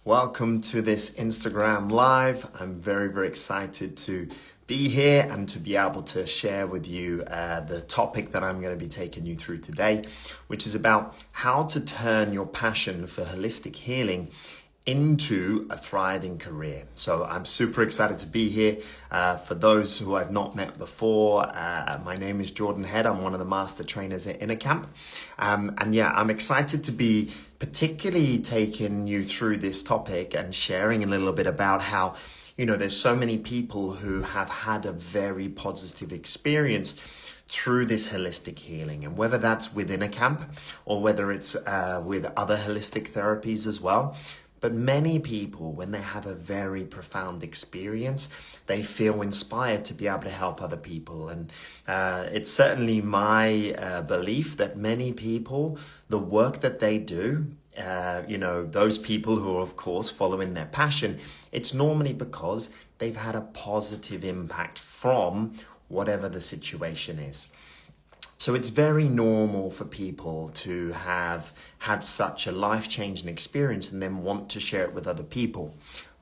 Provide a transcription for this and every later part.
Welcome to this Instagram Live. I'm very, very excited to be here and to be able to share with you the topic that I'm going to be taking you through today, which is about how to turn your passion for holistic healing into a thriving career. So I'm super excited to be here. For those who I've not met before, my name is Jordan Head. I'm one of the master trainers at Inner Camp. I'm excited to be particularly taking you through this topic and sharing a little bit about how, there's so many people who have had a very positive experience through this holistic healing, and whether that's within a camp or whether it's with other holistic therapies as well. But many people, when they have a very profound experience, they feel inspired to be able to help other people. And it's certainly my belief that many people, the work that they do, those people who are, of course, following their passion, it's normally because they've had a positive impact from whatever the situation is. So it's very normal for people to have had such a life-changing experience and then want to share it with other people.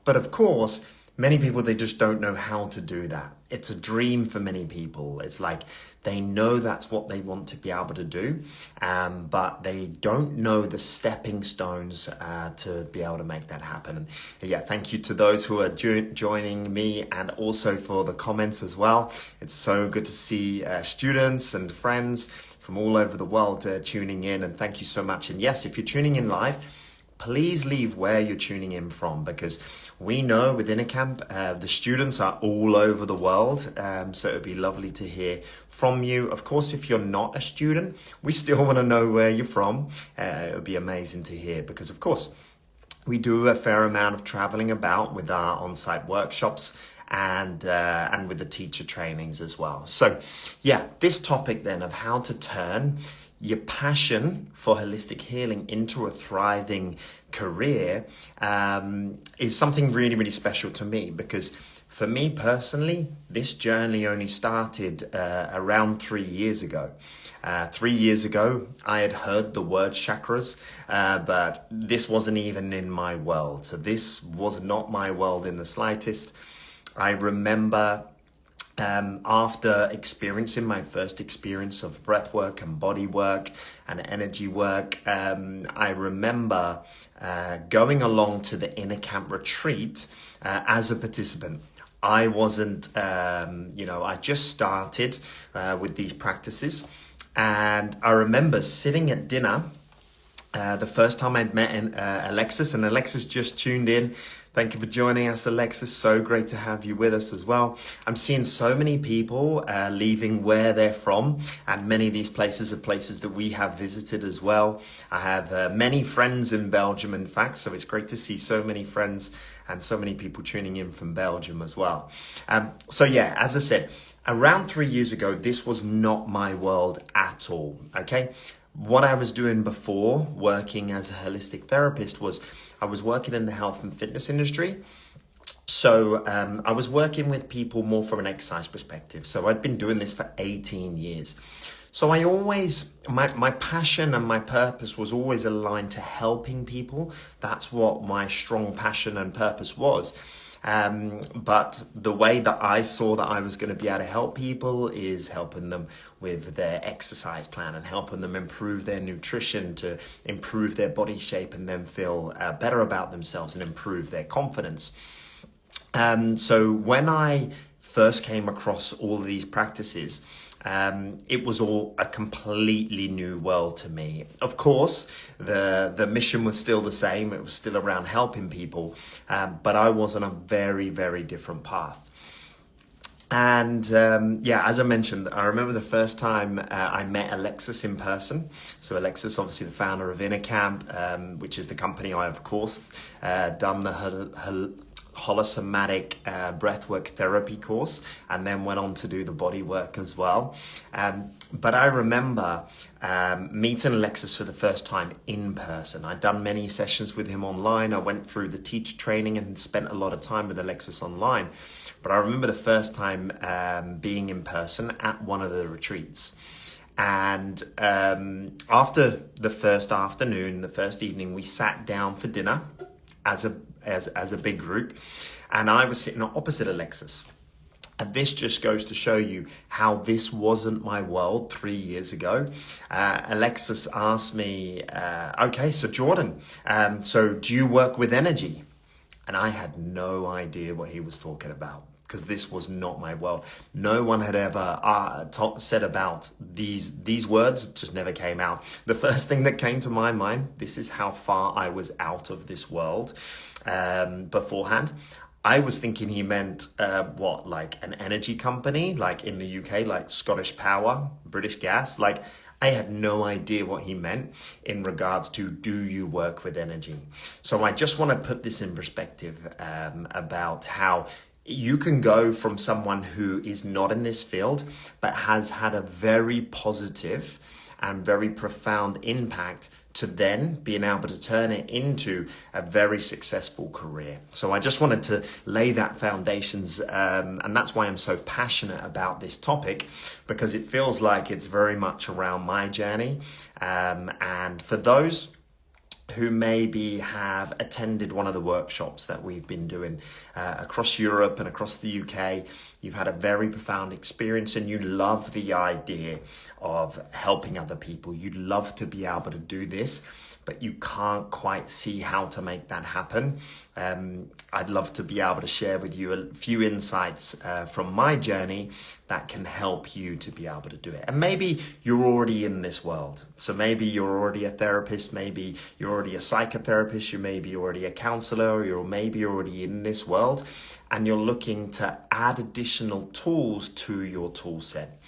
But of course, many people, they just don't know how to do that. It's a dream for many people. It's like they know that's what they want to be able to do, but they don't know the stepping stones to be able to make that happen. And thank you to those who are joining me, and also for the comments as well. It's so good to see students and friends from all over the world tuning in, and thank you so much. And yes, if you're tuning in live, please leave where you're tuning in from, because we know within a camp, the students are all over the world. So it would be lovely to hear from you. Of course, if you're not a student, we still want to know where you're from. It would be amazing to hear, because of course, we do a fair amount of traveling about with our on-site workshops and with the teacher trainings as well. So this topic then of how to turn your passion for holistic healing into a thriving career is something really, really special to me, because for me personally, this journey only started around 3 years ago. 3 years ago, I had heard the word chakras, but this wasn't even in my world. So this was not my world in the slightest. I remember after experiencing my first experience of breath work and body work and energy work, I remember going along to the Inner Camp retreat as a participant. I wasn't, I just started with these practices, and I remember sitting at dinner the first time I'd met Alexis, and Alexis just tuned in. Thank you for joining us, Alexis. So great to have you with us as well. I'm seeing so many people leaving where they're from, and many of these places are places that we have visited as well. I have many friends in Belgium, in fact, so it's great to see so many friends and so many people tuning in from Belgium as well. As I said, around 3 years ago, this was not my world at all, okay? What I was doing before working as a holistic therapist was I was working in the health and fitness industry. So I was working with people more from an exercise perspective. So I'd been doing this for 18 years. So I always, my passion and my purpose was always aligned to helping people. That's what my strong passion and purpose was. But the way that I saw that I was going to be able to help people is helping them with their exercise plan and helping them improve their nutrition to improve their body shape and then feel better about themselves and improve their confidence. So when I first came across all of these practices, it was all a completely new world to me. Of course, the mission was still the same. It was still around helping people, but I was on a very, very different path. And as I mentioned, I remember the first time I met Alexis in person. So Alexis, obviously the founder of Inner Camp, which is the company I, of course, done the Holosomatic breathwork therapy course, and then went on to do the body work as well. But I remember meeting Alexis for the first time in person. I'd done many sessions with him online. I went through the teacher training and spent a lot of time with Alexis online. But I remember the first time being in person at one of the retreats. And after the first afternoon, the first evening, we sat down for dinner as as a big group. And I was sitting opposite Alexis. And this just goes to show you how this wasn't my world 3 years ago. Alexis asked me, okay, so Jordan, so do you work with energy? And I had no idea what he was talking about, because this was not my world. No one had ever said about these words. It just never came out. The first thing that came to my mind, this is how far I was out of this world beforehand. I was thinking he meant like an energy company, like in the UK, like Scottish Power, British Gas. Like, I had no idea what he meant in regards to, do you work with energy? So I just want to put this in perspective about how you can go from someone who is not in this field, but has had a very positive and very profound impact, to then being able to turn it into a very successful career. So I just wanted to lay that foundations, and that's why I'm so passionate about this topic, because it feels like it's very much around my journey. And for those who maybe have attended one of the workshops that we've been doing across Europe and across the UK, you've had a very profound experience and you love the idea of helping other people. You'd love to be able to do this, but you can't quite see how to make that happen. I'd love to be able to share with you a few insights from my journey that can help you to be able to do it. And maybe you're already in this world. So maybe you're already a therapist, maybe you're already a psychotherapist, you may be already a counselor, or maybe you're already in this world and you're looking to add additional tools to your tool set.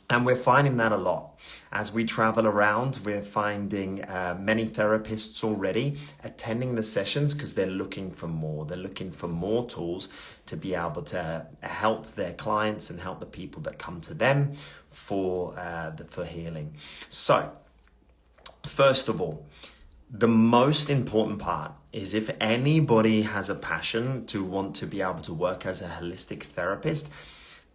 And we're finding that a lot. As we travel around, we're finding many therapists already attending the sessions because they're looking for more. They're looking for more tools to be able to help their clients and help the people that come to them for healing. So, first of all, the most important part is, if anybody has a passion to want to be able to work as a holistic therapist,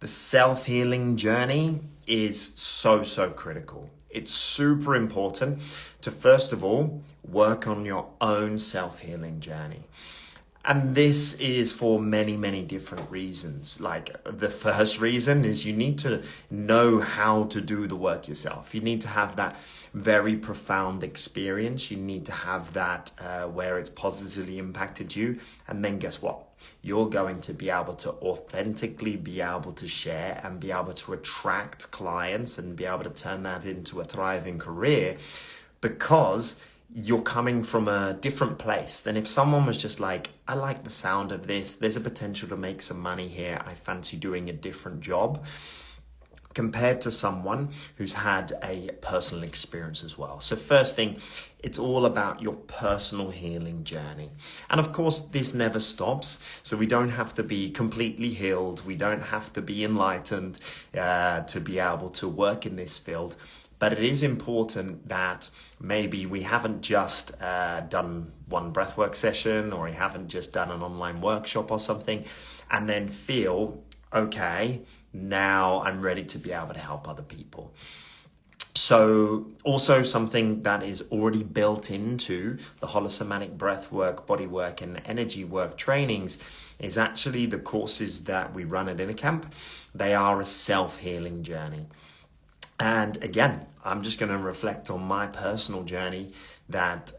the self-healing journey is so critical. It's super important to, first of all, work on your own self-healing journey. And this is for many different reasons. Like, the first reason is you need to know how to do the work yourself. You need to have that very profound experience. You need to have that where it's positively impacted you. And then guess what? You're going to be able to authentically be able to share and be able to attract clients and be able to turn that into a thriving career, because you're coming from a different place than if someone was just like, I like the sound of this, there's a potential to make some money here, I fancy doing a different job, compared to someone who's had a personal experience as well. So first thing, it's all about your personal healing journey. And of course, this never stops. So we don't have to be completely healed. We don't have to be enlightened to be able to work in this field. But it is important that maybe we haven't just done one breathwork session, or we haven't just done an online workshop or something, and then feel, okay, now I'm ready to be able to help other people. So also something that is already built into the holosomatic breathwork, bodywork, and energy work trainings is actually the courses that we run at Inner Camp. They are a self-healing journey. And again, I'm just going to reflect on my personal journey that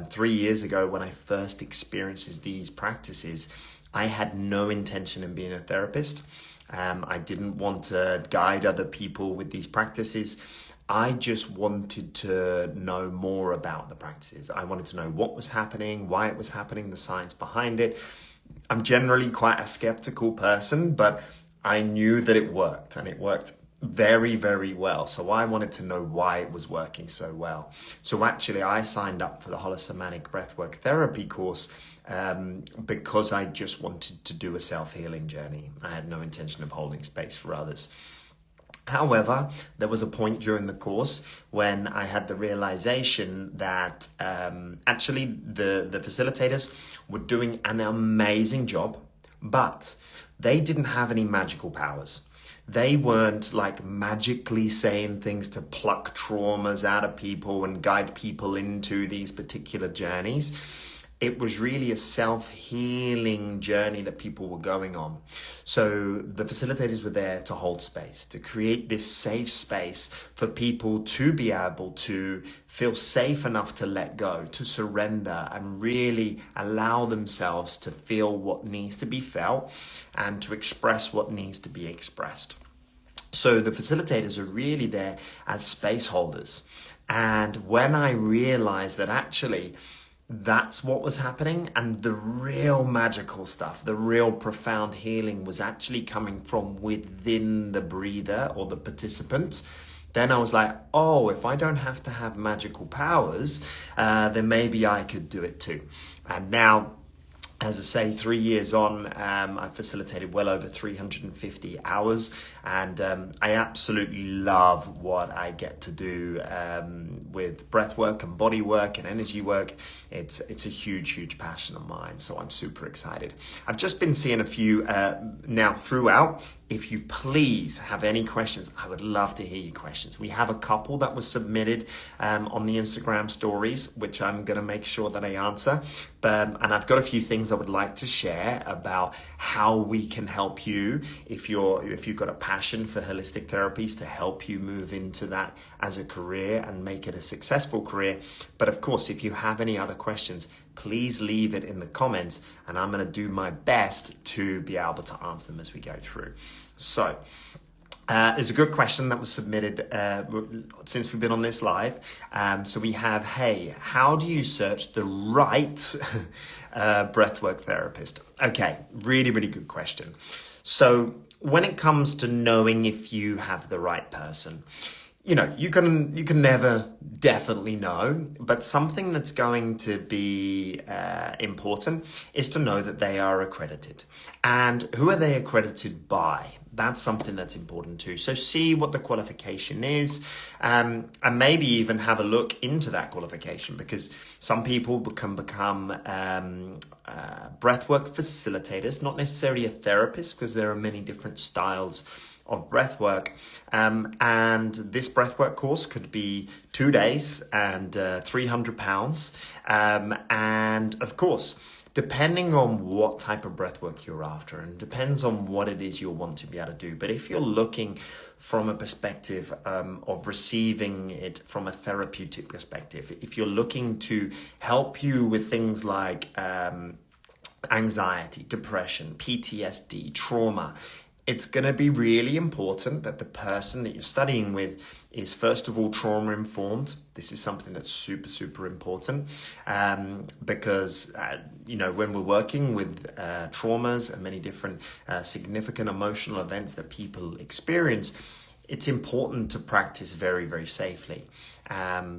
3 years ago, when I first experienced these practices, I had no intention in being a therapist. I didn't want to guide other people with these practices. I just wanted to know more about the practices. I wanted to know what was happening, why it was happening, the science behind it. I'm generally quite a skeptical person, but I knew that it worked, and it worked very well. So I wanted to know why it was working so well. So actually, I signed up for the Holosomatic Breathwork Therapy course because I just wanted to do a self-healing journey. I had no intention of holding space for others. However, there was a point during the course when I had the realization that actually the facilitators were doing an amazing job, but they didn't have any magical powers. They weren't like magically saying things to pluck traumas out of people and guide people into these particular journeys. it was really a self-healing journey that people were going on. So the facilitators were there to hold space, to create this safe space for people to be able to feel safe enough to let go, to surrender, and really allow themselves to feel what needs to be felt and to express what needs to be expressed. So the facilitators are really there as space holders. And when I realized that actually that's what was happening, and the real magical stuff, the real profound healing was actually coming from within the breather or the participant, then I was like, oh, if I don't have to have magical powers, then maybe I could do it too. And now, as I say, 3 years on, I've facilitated well over 350 hours, and I absolutely love what I get to do with breath work and body work and energy work. It's a huge passion of mine, so I'm super excited. I've just been seeing a few now throughout. If you please have any questions, I would love to hear your questions. We have a couple that was submitted on the Instagram stories, which I'm going to make sure that I answer. And I've got a few things I would like to share about how we can help you if you've got a passion for holistic therapies, to help you move into that as a career and make it a successful career. But of course, if you have any other questions, please leave it in the comments, and I'm going to do my best to be able to answer them as we go through. So there's a good question that was submitted since we've been on this live. So we have, hey, how do you search the right breathwork therapist? Okay, really good question. So when it comes to knowing if you have the right person, you know, you can never definitely know, but something that's going to be important is to know that they are accredited. And who are they accredited by? That's something that's important too. So see what the qualification is, and maybe even have a look into that qualification, because some people can become breathwork facilitators, not necessarily a therapist, because there are many different styles of breathwork, and this breathwork course could be 2 days and £300, and of course, depending on what type of breathwork you're after, and depends on what it is you'll want to be able to do. But if you're looking from a perspective of receiving it from a therapeutic perspective, if you're looking to help you with things like anxiety, depression, PTSD, trauma, it's going to be really important that the person that you're studying with is, first of all, trauma informed. This is something that's super important, because when we're working with traumas and many different significant emotional events that people experience, it's important to practice very safely.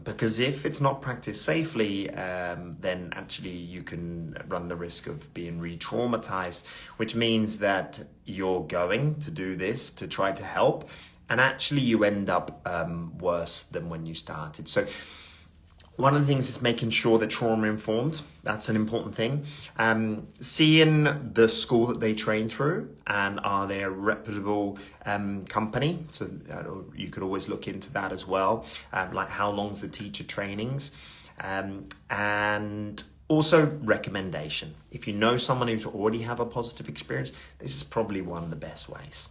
Because if it's not practiced safely, then actually you can run the risk of being re-traumatized, which means that you're going to do this to try to help, and actually you end up worse than when you started. So one of the things is making sure they're trauma informed. That's an important thing. Seeing the school that they train through, and are they a reputable company? So you could always look into that as well. Like how long's the teacher trainings? And also recommendation. If you know someone who's already have a positive experience, this is probably one of the best ways.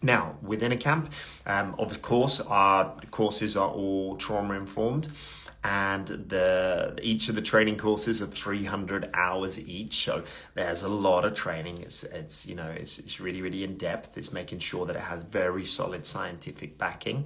Now, within a camp, of course, our courses are all trauma informed. And each of the training courses are 300 hours each, so there's a lot of training. It's really in depth. It's making sure that it has very solid scientific backing.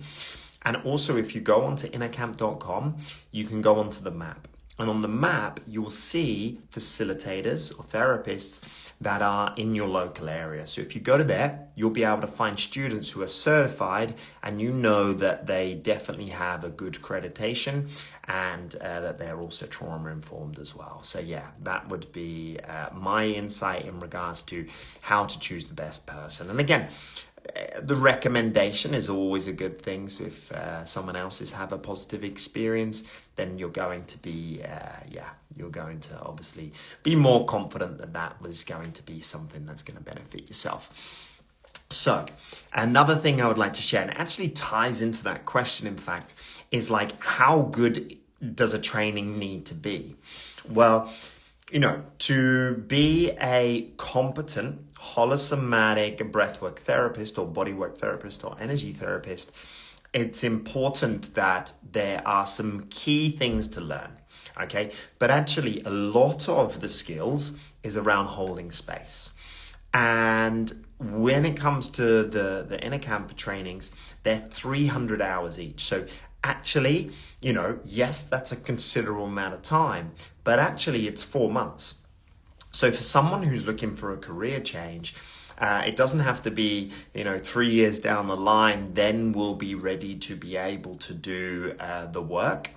And also, if you go onto innercamp.com, you can go onto the map. And on the map, you'll see facilitators or therapists that are in your local area. So if you go to there, you'll be able to find students who are certified, and you know that they definitely have a good accreditation, and that they're also trauma informed as well. So yeah, that would be my insight in regards to how to choose the best person. And again, the recommendation is always a good thing. So if someone else has had a positive experience, then you're going to be, you're going to obviously be more confident that that was going to be something that's going to benefit yourself. So another thing I would like to share, and it actually ties into that question, in fact, is like, how good does a training need to be? Well, to be a competent holosomatic breathwork therapist or bodywork therapist or energy therapist, it's important that there are some key things to learn, okay? But actually, a lot of the skills is around holding space. And when it comes to the inner camp trainings, they're 300 hours each. So actually, yes, that's a considerable amount of time, but actually it's 4 months. So for someone who's looking for a career change, it doesn't have to be, 3 years down the line, then we'll be ready to be able to do the work.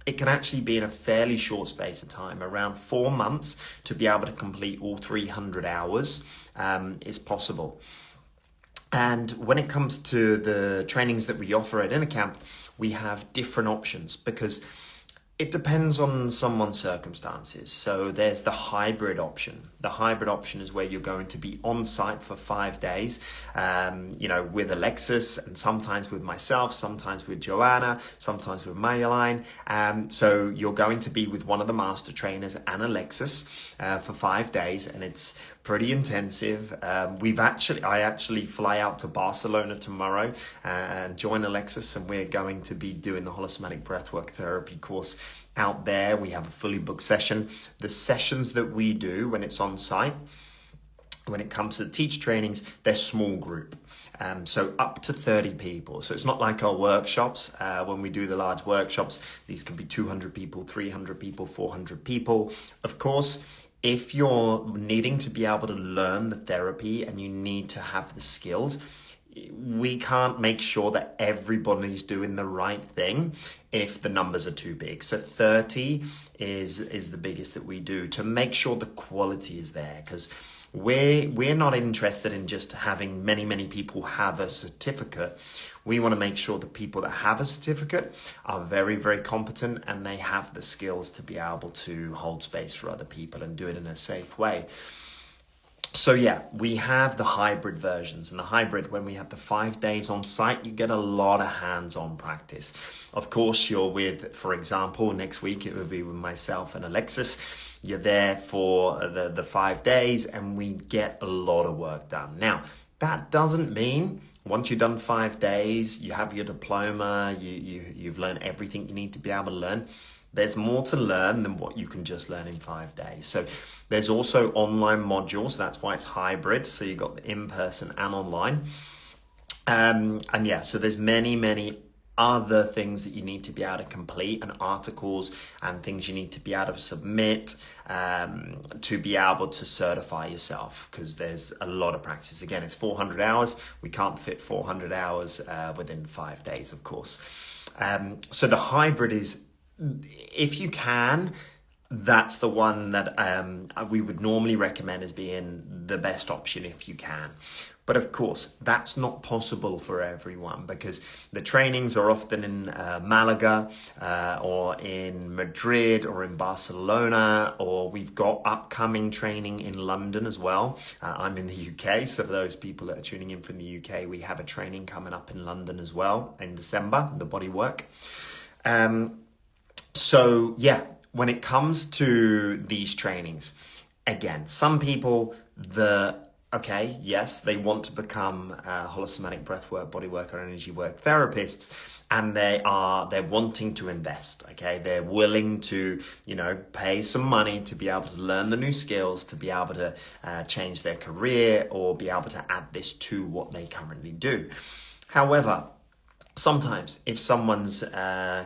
It can actually be in a fairly short space of time, around 4 months, to be able to complete all 300 hours is possible. And when it comes to the trainings that we offer at Inner Camp, we have different options because it depends on someone's circumstances. So there's the hybrid option. The hybrid option is where you're going to be on site for 5 days, with Alexis, and sometimes with myself, sometimes with Joanna, sometimes with Marjolein. So you're going to be with one of the master trainers and Alexis for 5 days, and it's pretty intensive. I actually fly out to Barcelona tomorrow and join Alexis, and we're going to be doing the Holosomatic Breathwork Therapy course out there. We have a fully booked session. The sessions that we do when it's on site, when it comes to the teach trainings, they're small group. So up to 30 people. So it's not like our workshops. When we do the large workshops, these can be 200 people, 300 people, 400 people. Of course, if you're needing to be able to learn the therapy and you need to have the skills, we can't make sure that everybody's doing the right thing if the numbers are too big. So 30 is the biggest that we do to make sure the quality is there, because we're not interested in just having many people have a certificate. We want to make sure the people that have a certificate are very, very competent and they have the skills to be able to hold space for other people and do it in a safe way. So yeah, we have the hybrid versions, and the hybrid, when we have the 5 days on site, you get a lot of hands-on practice. Of course, you're with, for example, next week it will be with myself and Alexis. You're there for the 5 days and we get a lot of work done. Now, that doesn't mean once you've done 5 days, you have your diploma, you've learned everything you need to be able to learn. There's more to learn than what you can just learn in 5 days. So there's also online modules. That's why it's hybrid. So you've got the in-person and online. So there's many other things that you need to be able to complete, and articles and things you need to be able to submit to be able to certify yourself, because there's a lot of practice. Again, it's 400 hours. We can't fit 400 hours within 5 days, of course. So the hybrid is, if you can, that's the one that we would normally recommend as being the best option if you can. But of course, that's not possible for everyone, because the trainings are often in Malaga or in Madrid or in Barcelona, or we've got upcoming training in London as well. I'm in the UK, so for those people that are tuning in from the UK, we have a training coming up in London as well in December, the bodywork. So yeah, when it comes to these trainings, again, some people, yes, they want to become holosomatic breathwork, bodywork, or energy work therapists, and they're wanting to invest. Okay, they're willing to pay some money to be able to learn the new skills, to be able to change their career, or be able to add this to what they currently do. However, sometimes if someone's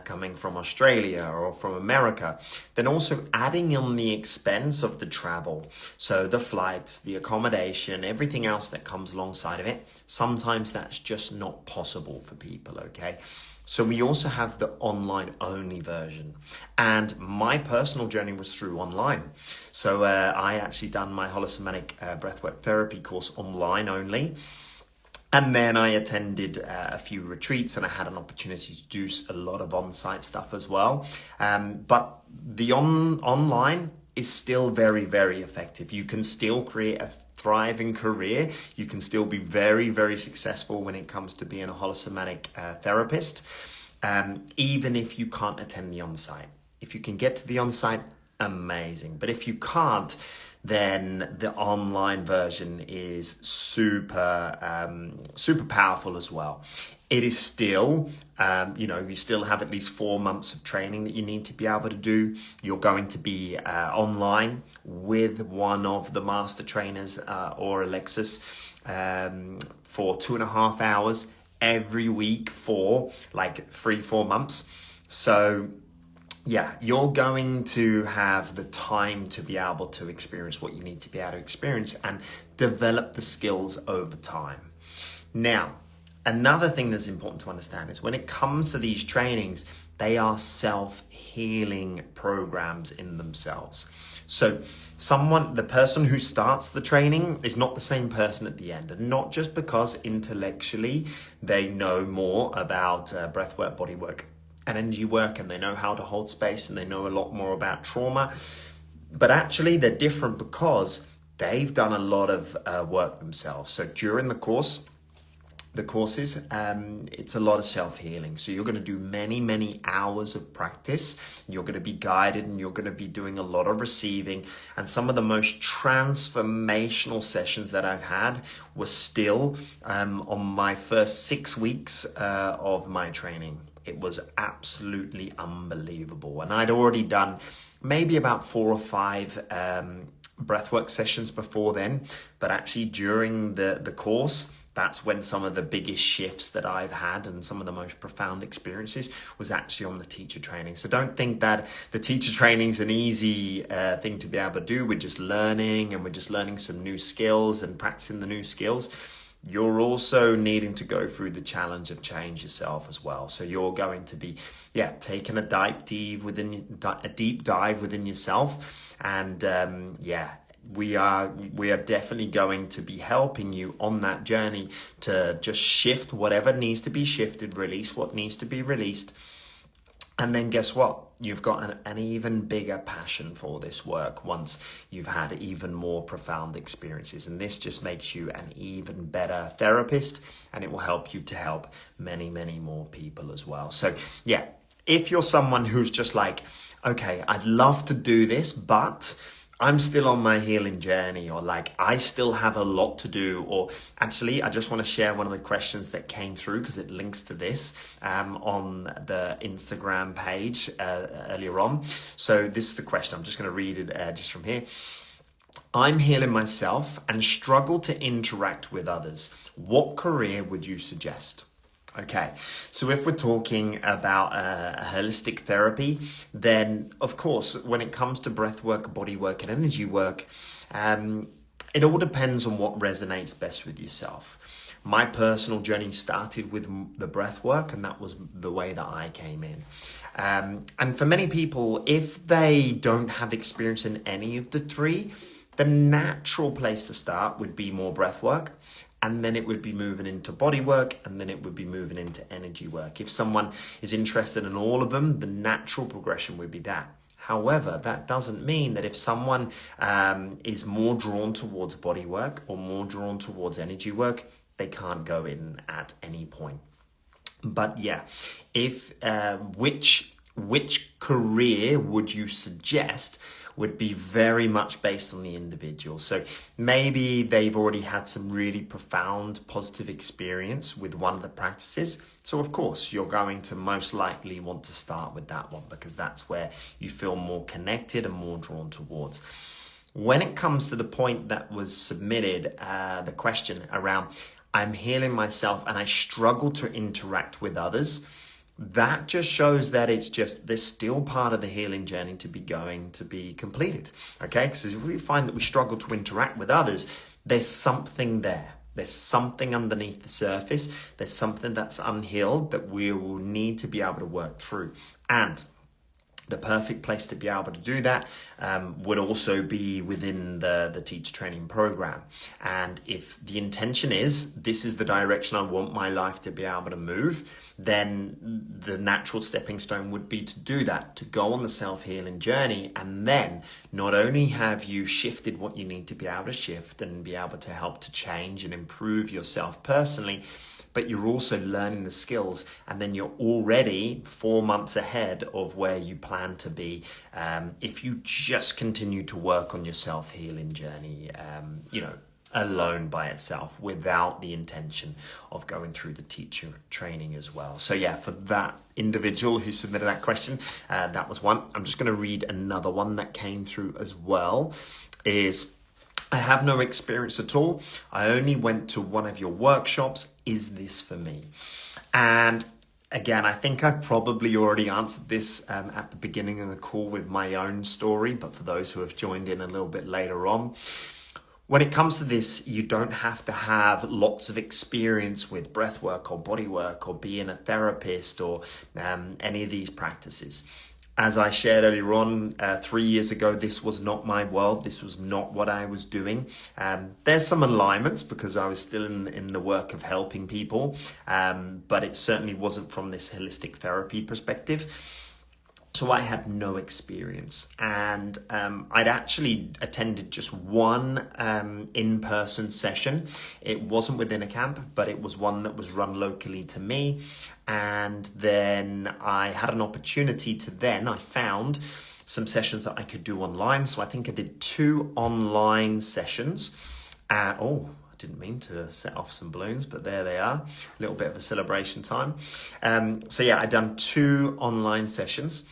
coming from Australia or from America, then also adding on the expense of the travel, so the flights, the accommodation, everything else that comes alongside of it, sometimes that's just not possible for people, okay? So we also have the online only version, and my personal journey was through online. So I actually done my holosomatic breathwork therapy course online only. And then I attended a few retreats, and I had an opportunity to do a lot of on-site stuff as well. But the online is still very, very effective. You can still create a thriving career. You can still be very, very successful when it comes to being a holosomatic therapist, even if you can't attend the on-site. If you can get to the on-site, amazing. But if you can't, then the online version is super powerful as well. It is still, you still have at least 4 months of training that you need to be able to do. You're going to be online with one of the master trainers or Alexis for 2.5 hours every week for like 3-4 months. So yeah, you're going to have the time to be able to experience what you need to be able to experience and develop the skills over time. Now, another thing that's important to understand is when it comes to these trainings, they are self-healing programs in themselves. So the person who starts the training is not the same person at the end, and not just because intellectually they know more about breathwork, bodywork, and energy work, and they know how to hold space, and they know a lot more about trauma. But actually they're different because they've done a lot of work themselves. So during the courses, it's a lot of self-healing. So you're going to do many hours of practice. You're going to be guided, and you're going to be doing a lot of receiving. And some of the most transformational sessions that I've had were still on my first 6 weeks of my training. It was absolutely unbelievable. And I'd already done maybe about 4 or 5 breathwork sessions before then. But actually during the course, that's when some of the biggest shifts that I've had and some of the most profound experiences was actually on the teacher training. So don't think that the teacher training is an easy thing to be able to do. We're just learning, and we're just learning some new skills and practicing the new skills. You're also needing to go through the challenge of change yourself as well. So you're going to be, taking a deep dive within yourself. And we are definitely going to be helping you on that journey to just shift whatever needs to be shifted, release what needs to be released. And then guess what? You've got an even bigger passion for this work once you've had even more profound experiences. And this just makes you an even better therapist, and it will help you to help many more people as well. So yeah, if you're someone who's just like, okay, I'd love to do this, but I'm still on my healing journey, or like I still have a lot to do, or actually I just want to share one of the questions that came through because it links to this on the Instagram page earlier on. So this is the question. I'm just going to read it just from here. I'm healing myself and struggle to interact with others. What career would you suggest? Okay, so if we're talking about a holistic therapy, then of course, when it comes to breath work, body work, and energy work, it all depends on what resonates best with yourself. My personal journey started with the breath work, and that was the way that I came in. And for many people, if they don't have experience in any of the three, the natural place to start would be more breath work. And then it would be moving into body work, and then it would be moving into energy work. If someone is interested in all of them, the natural progression would be that. However, that doesn't mean that if someone is more drawn towards body work or more drawn towards energy work, they can't go in at any point. But yeah, if which career would you suggest would be very much based on the individual. So maybe they've already had some really profound positive experience with one of the practices. So of course, you're going to most likely want to start with that one because that's where you feel more connected and more drawn towards. When it comes to the point that was submitted, the question around, I'm healing myself and I struggle to interact with others, that just shows that there's still part of the healing journey to be completed. Okay, because if we find that we struggle to interact with others, there's something there. There's something underneath the surface. There's something that's unhealed that we will need to be able to work through. And the perfect place to be able to do that would also be within the teacher training program. And if the intention is, this is the direction I want my life to be able to move, then the natural stepping stone would be to do that, to go on the self-healing journey. And then not only have you shifted what you need to be able to shift and be able to help to change and improve yourself personally, but you're also learning the skills, and then you're already 4 months ahead of where you plan plan to be if you just continue to work on your self-healing journey, alone by itself without the intention of going through the teacher training as well. So yeah, for that individual who submitted that question, that was one. I'm just going to read another one that came through as well. I have no experience at all. I only went to one of your workshops. Is this for me? And again, I think I probably already answered this at the beginning of the call with my own story, but for those who have joined in a little bit later on, when it comes to this, you don't have to have lots of experience with breath work or body work or being a therapist or any of these practices. As I shared earlier on, 3 years ago, this was not my world. This was not what I was doing. There's some alignments because I was still in the work of helping people, but it certainly wasn't from this holistic therapy perspective. So I had no experience, and I'd actually attended just one in-person session. It wasn't within a camp, but it was one that was run locally to me. And then I had an opportunity I found some sessions that I could do online. So I think I did 2 online sessions. I didn't mean to set off some balloons, but there they are. A little bit of a celebration time. I'd done 2 online sessions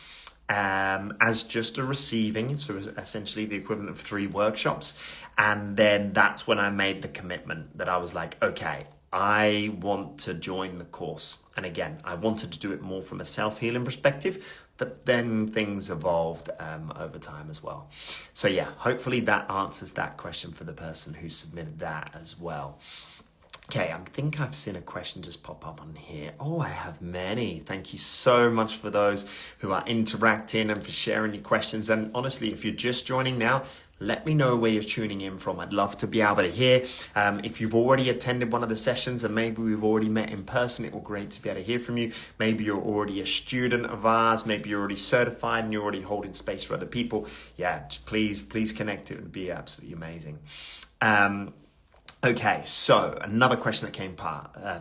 as just a receiving, so essentially the equivalent of 3 workshops. And then that's when I made the commitment that I was like, okay, I want to join the course. And again, I wanted to do it more from a self-healing perspective, but then things evolved over time as well. So yeah, hopefully that answers that question for the person who submitted that as well. Okay, I think I've seen a question just pop up on here. Oh, I have many. Thank you so much for those who are interacting and for sharing your questions. And honestly, if you're just joining now, let me know where you're tuning in from. I'd love to be able to hear. If you've already attended one of the sessions and maybe we've already met in person, it will be great to be able to hear from you. Maybe you're already a student of ours. Maybe you're already certified and you're already holding space for other people. Yeah, please connect. It would be absolutely amazing. Okay, so another question that came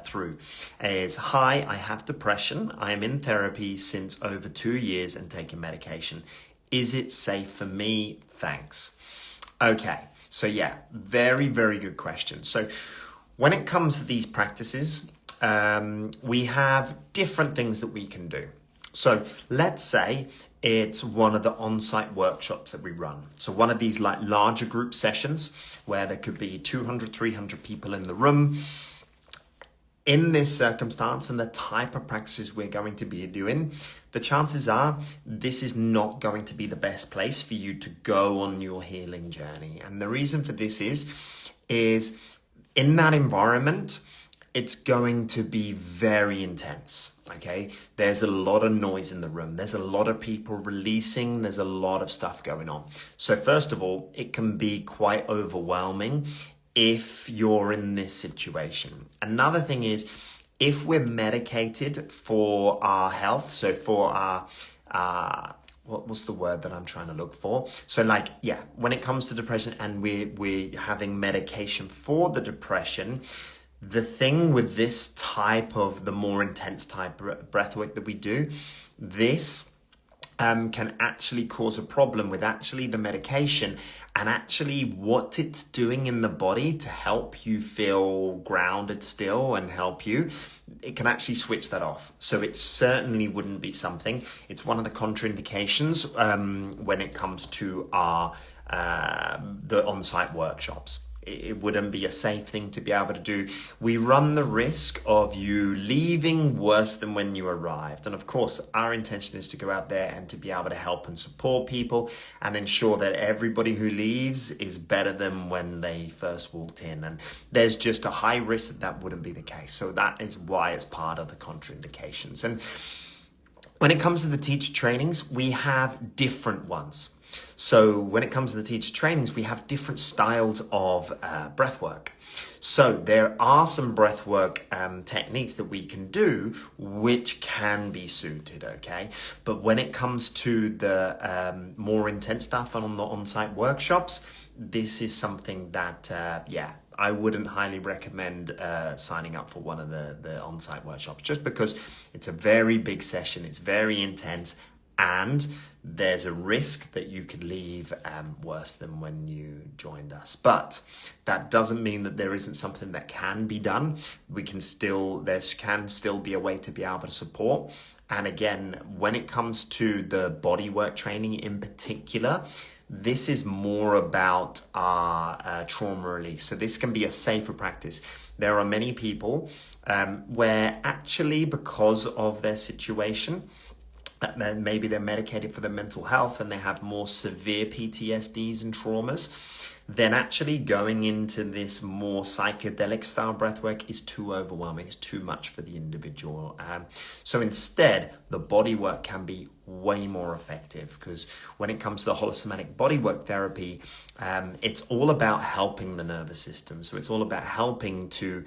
through is, hi, I have depression. I am in therapy since over 2 years and taking medication. Is it safe for me? Thanks. Okay, so yeah, very, very good question. So when it comes to these practices, we have different things that we can do. So let's say it's one of the on-site workshops that we run. So one of these like larger group sessions where there could be 200, 300 people in the room. In this circumstance and the type of practices we're going to be doing, the chances are this is not going to be the best place for you to go on your healing journey. And the reason for this is in that environment, it's going to be very intense, okay? There's a lot of noise in the room. There's a lot of people releasing. There's a lot of stuff going on. So first of all, it can be quite overwhelming if you're in this situation. Another thing is, if we're medicated for our health, so for our what's the word that I'm trying to look for? So when it comes to depression and we're having medication for the depression, the thing with this type of the more intense type breathwork that we do, this can actually cause a problem with actually the medication and actually what it's doing in the body to help you feel grounded still and help you. It can actually switch that off. So it certainly wouldn't be something. It's one of the contraindications when it comes to our the on-site workshops. It wouldn't be a safe thing to be able to do. We run the risk of you leaving worse than when you arrived. And of course, our intention is to go out there and to be able to help and support people and ensure that everybody who leaves is better than when they first walked in. And there's just a high risk that that wouldn't be the case. So that is why it's part of the contraindications. And when it comes to the teacher trainings, we have different ones. So when it comes to the teacher trainings, we have different styles of breath work. So there are some breathwork techniques that we can do which can be suited, okay? But when it comes to the more intense stuff on the on-site workshops, this is something that, I wouldn't highly recommend signing up for one of the on-site workshops, just because it's a very big session, it's very intense, and there's a risk that you could leave worse than when you joined us. But that doesn't mean that there isn't something that can be done. There can still be a way to be able to support. And again, when it comes to the bodywork training in particular, this is more about our trauma release. So this can be a safer practice. There are many people where actually, because of their situation, maybe they're medicated for their mental health and they have more severe PTSDs and traumas, then actually going into this more psychedelic style breathwork is too overwhelming. It's too much for the individual. So instead, the body work can be way more effective, because when it comes to the holosomatic bodywork therapy, it's all about helping the nervous system. So it's all about helping to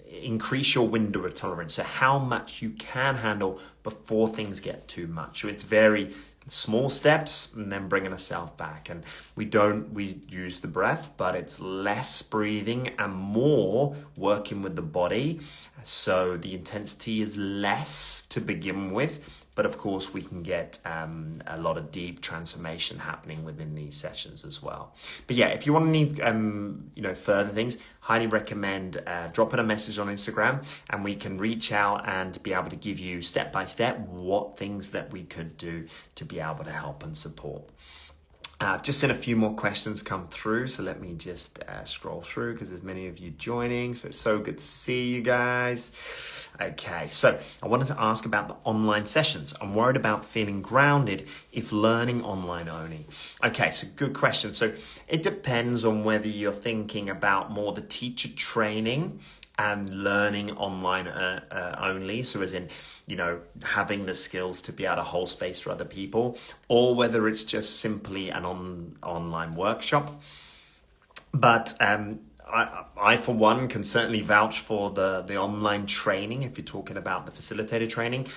increase your window of tolerance. So how much you can handle before things get too much. So it's very small steps and then bringing ourselves back. And we use the breath, but it's less breathing and more working with the body. So the intensity is less to begin with, but of course we can get a lot of deep transformation happening within these sessions as well. But yeah, if you want any further things, highly recommend dropping a message on Instagram, and we can reach out and be able to give you step by step what things that we could do to be able to help and support. I've just seen a few more questions come through, so let me just scroll through, because there's many of you joining, so it's so good to see you guys. Okay, so I wanted to ask about the online sessions. I'm worried about feeling grounded if learning online only. Okay, so good question. So it depends on whether you're thinking about more the teacher training and learning online only, so as in, having the skills to be able to hold space for other people, or whether it's just simply an online workshop. But I, for one, can certainly vouch for the online training. If you're talking about the facilitator training,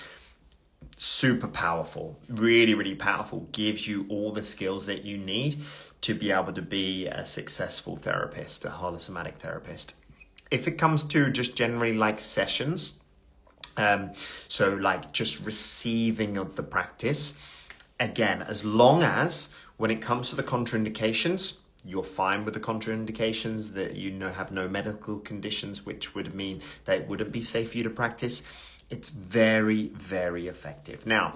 super powerful, really, really powerful, gives you all the skills that you need to be able to be a successful therapist, a holosomatic therapist. If it comes to just generally like sessions, so like just receiving of the practice, again, as long as when it comes to the contraindications, you're fine with the contraindications, that have no medical conditions, which would mean that it wouldn't be safe for you to practice, it's very, very effective. Now,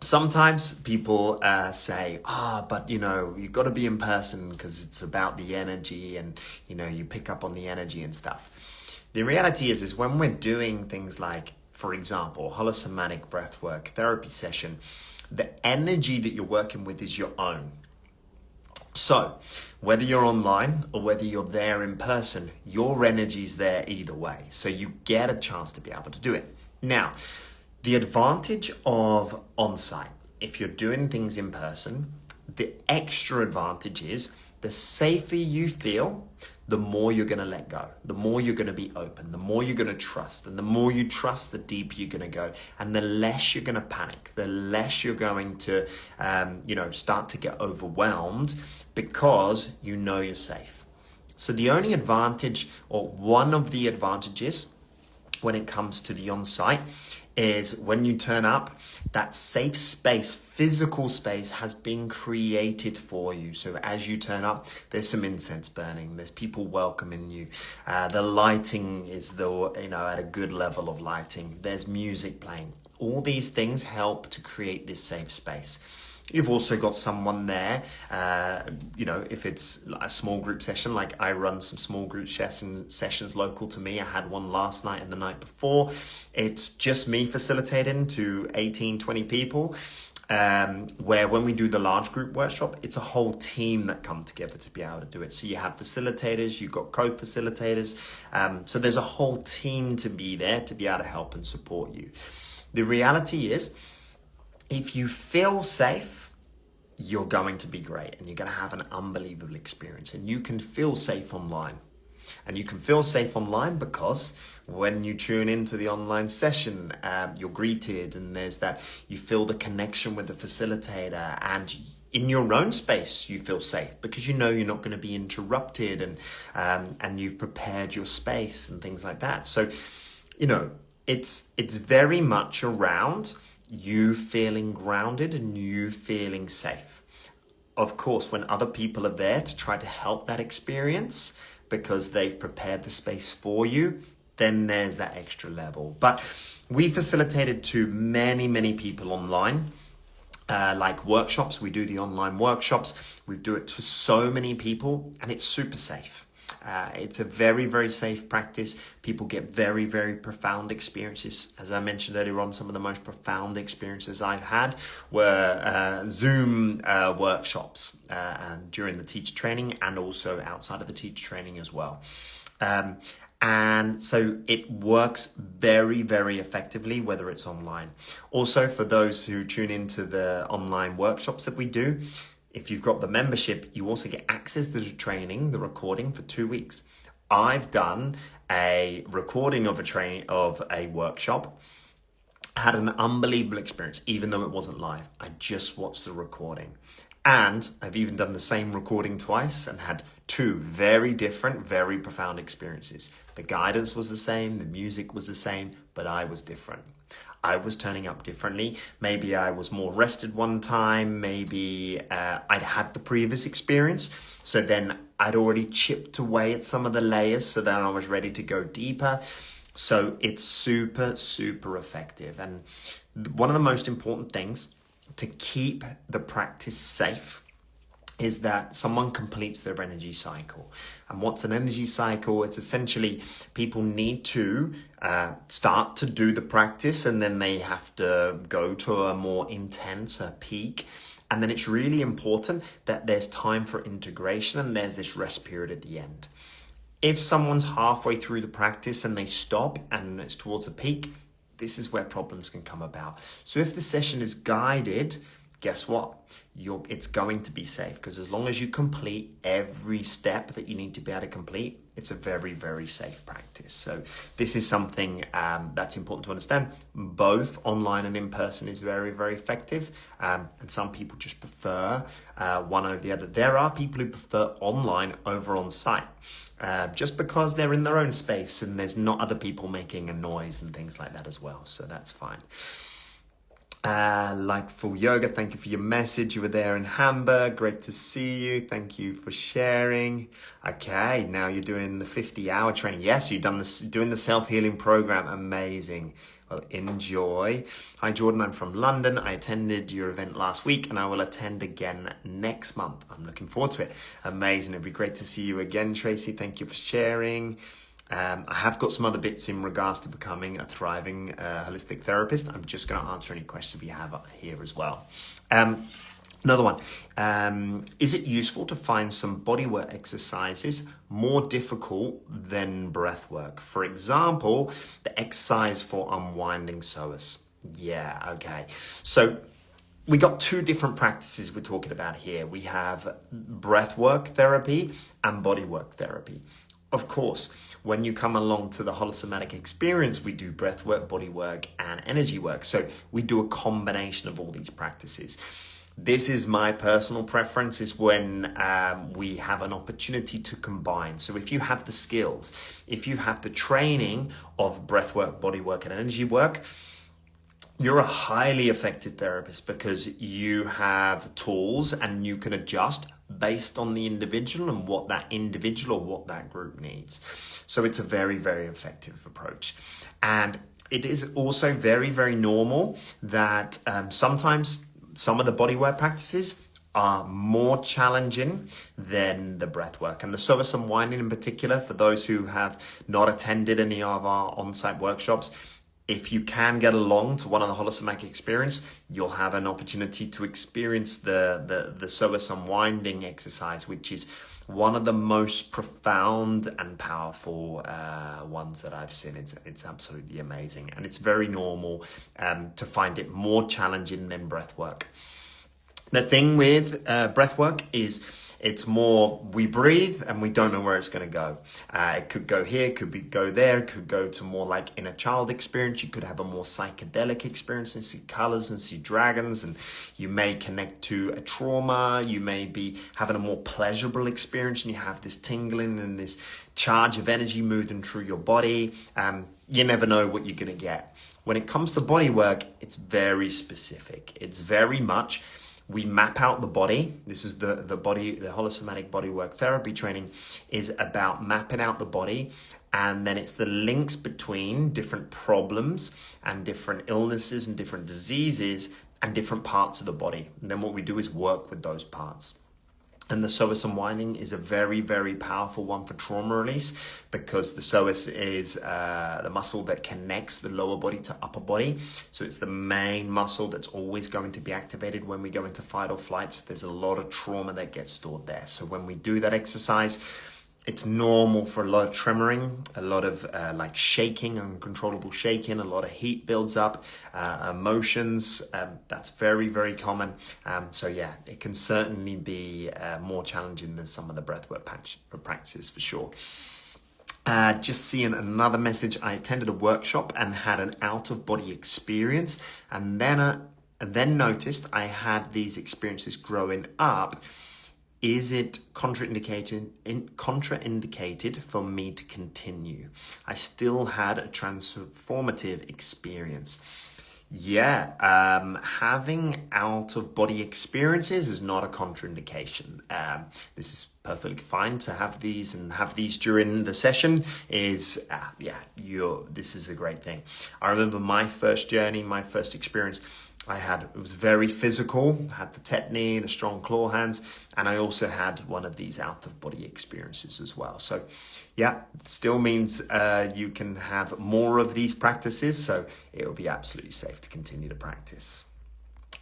sometimes people say, but you've got to be in person because it's about the energy, and you pick up on the energy and stuff. The reality is when we're doing things like, for example, holosomatic breathwork therapy session, the energy that you're working with is your own. So whether you're online or whether you're there in person, your energy's there either way. So you get a chance to be able to do it. Now, the advantage of on-site, if you're doing things in person, the extra advantage is the safer you feel, the more you're going to let go, the more you're going to be open, the more you're going to trust, and the more you trust, the deeper you're going to go, and the less you're going to panic, the less you're going to, start to get overwhelmed, because you're safe. So the only advantage, or one of the advantages when it comes to the on-site, is when you turn up, that safe space, physical space, has been created for you. So as you turn up, there's some incense burning, there's people welcoming you, the lighting is at a good level of lighting, there's music playing. All these things help to create this safe space. You've also got someone there, if it's a small group session, like I run some small group sessions local to me. I had one last night and the night before. It's just me facilitating to 18, 20 people, where when we do the large group workshop, it's a whole team that come together to be able to do it. So you have facilitators, you've got co-facilitators. So there's a whole team to be there to be able to help and support you. The reality is, if you feel safe, you're going to be great, and you're going to have an unbelievable experience, and you can feel safe online. And you can feel safe online because when you tune into the online session, you're greeted, and there's that, you feel the connection with the facilitator, and in your own space, you feel safe because you're not going to be interrupted, and you've prepared your space and things like that. So, it's very much around you feeling grounded and you feeling safe. Of course, when other people are there to try to help that experience because they've prepared the space for you, then there's that extra level. But we facilitated to many, many people online. Like workshops, we do the online workshops. We do it to so many people, and it's super safe. It's a very, very safe practice. People get very, very profound experiences. As I mentioned earlier on, some of the most profound experiences I've had were Zoom workshops and during the teacher training, and also outside of the teacher training as well. And so it works very, very effectively, whether it's online. Also, for those who tune into the online workshops that we do, if you've got the membership, you also get access to the training, the recording for 2 weeks. I've done a recording of a workshop, had an unbelievable experience, even though it wasn't live. I just watched the recording. And I've even done the same recording twice and had 2 very different, very profound experiences. The guidance was the same, the music was the same, but I was different. I was turning up differently. Maybe I was more rested one time. Maybe I'd had the previous experience. So then I'd already chipped away at some of the layers. So then I was ready to go deeper. So it's super, super effective. And one of the most important things to keep the practice safe is that someone completes their energy cycle. And what's an energy cycle? It's essentially people need to start to do the practice, and then they have to go to a more intense peak. And then it's really important that there's time for integration and there's this rest period at the end. If someone's halfway through the practice and they stop and it's towards a peak, this is where problems can come about. So if the session is guided, guess what? It's going to be safe, because as long as you complete every step that you need to be able to complete, it's a very, very safe practice. So this is something that's important to understand. Both online and in person is very, very effective. And some people just prefer one over the other. There are people who prefer online over on site. Just because they're in their own space and there's not other people making a noise and things like that as well. So that's fine. Like Full Yoga, thank you for your message. You were there in Hamburg. Great to see you. Thank you for sharing. Okay, now you're doing the 50-hour training. Yes, you've done this, doing the self-healing program. Amazing. Well, enjoy. Hi, Jordan. I'm from London. I attended your event last week and I will attend again next month. I'm looking forward to it. Amazing. It'd be great to see you again, Tracy. Thank you for sharing. I have got some other bits in regards to becoming a thriving holistic therapist. I'm just going to answer any questions we have here as well. Another one. Is it useful to find some bodywork exercises more difficult than breath work? For example, the exercise for unwinding psoas. Yeah, okay. So we got 2 different practices we're talking about here. We have breathwork therapy and bodywork therapy. Of course, when you come along to the Holosomatic experience, we do breath work, body work, and energy work. So we do a combination of all these practices. This is my personal preference, is when we have an opportunity to combine. So if you have the skills, if you have the training of breath work, body work, and energy work, you're a highly effective therapist because you have tools and you can adjust based on the individual and what that individual or what that group needs. So it's a very, very effective approach. And it is also very, very normal that sometimes some of the bodywork practices are more challenging than the breath work. And the psoas unwinding in particular, for those who have not attended any of our on-site workshops, if you can get along to one of the Holosomatic experience, you'll have an opportunity to experience the psoas unwinding exercise, which is one of the most profound and powerful ones that I've seen. It's absolutely amazing. And it's very normal to find it more challenging than breath work. The thing with breath work is It's more, we breathe and we don't know where it's going to go. It could go here, go there, it could go to more like inner child experience. You could have a more psychedelic experience and see colors and see dragons, and you may connect to a trauma. You may be having a more pleasurable experience and you have this tingling and this charge of energy moving through your body. You never know what you're going to get. When it comes to body work, it's very specific. It's very much, we map out the body. This is the holosomatic bodywork therapy training is about mapping out the body. And then it's the links between different problems and different illnesses and different diseases and different parts of the body. And then what we do is work with those parts. And the psoas unwinding is a very, very powerful one for trauma release, because the psoas is the muscle that connects the lower body to upper body. So it's the main muscle that's always going to be activated when we go into fight or flight. So there's a lot of trauma that gets stored there. So when we do that exercise, it's normal for a lot of tremoring, a lot of like shaking, uncontrollable shaking, a lot of heat builds up, emotions. That's very, very common. So yeah, it can certainly be more challenging than some of the breathwork practices for sure. Just seeing another message. I attended a workshop and had an out-of-body experience, and then noticed I had these experiences growing up. Is it contraindicated for me to continue? I still had a transformative experience. Yeah, having out-of-body experiences is not a contraindication. This is perfectly fine to have these, and have these during the session is, this is a great thing. I remember my first journey, my first experience, it was very physical. I had the tetany, the strong claw hands, and I also had one of these out-of-body experiences as well. So yeah, it still means you can have more of these practices, so it will be absolutely safe to continue to practice.